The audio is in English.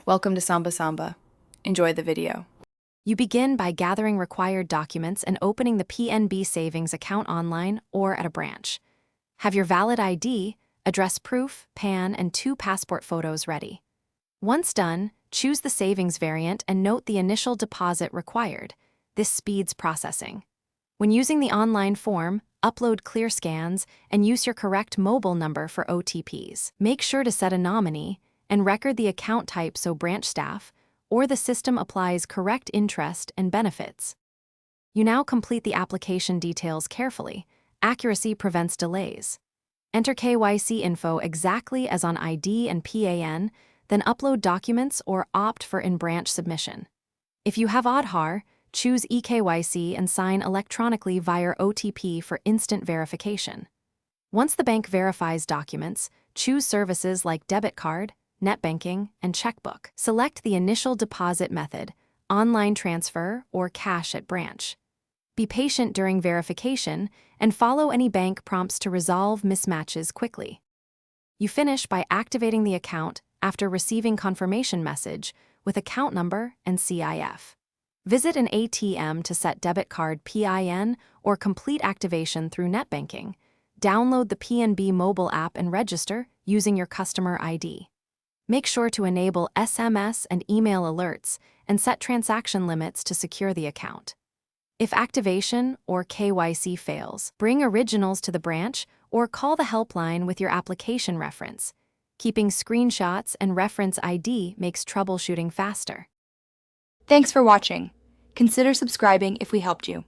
Welcome to Samba Samba. Enjoy the video. You begin by gathering required documents and opening the PNB Savings Account online or at a branch. Have your valid ID, address proof, PAN, and 2 passport photos ready. Once done, choose the savings variant and note the initial deposit required. This speeds processing. When using the online form, upload clear scans and use your correct mobile number for OTPs. Make sure to set a nominee and record the account type so branch staff or the system applies correct interest and benefits. You now complete the application details carefully. Accuracy prevents delays. Enter KYC info exactly as on ID and PAN, then upload documents or opt for in-branch submission. If you have Aadhaar, choose eKYC and sign electronically via OTP for instant verification. Once the bank verifies documents, choose services like debit card, net banking, and checkbook. Select the initial deposit method, online transfer, or cash at branch. Be patient during verification and follow any bank prompts to resolve mismatches quickly. You finish by activating the account after receiving confirmation message with account number and CIF. Visit an ATM to set debit card PIN or complete activation through net banking. Download the PNB mobile app and register using your customer ID. Make sure to enable SMS and email alerts and set transaction limits to secure the account. If activation or KYC fails, bring originals to the branch or call the helpline with your application reference. Keeping screenshots and reference ID makes troubleshooting faster. Thanks for watching. Consider subscribing if we helped you.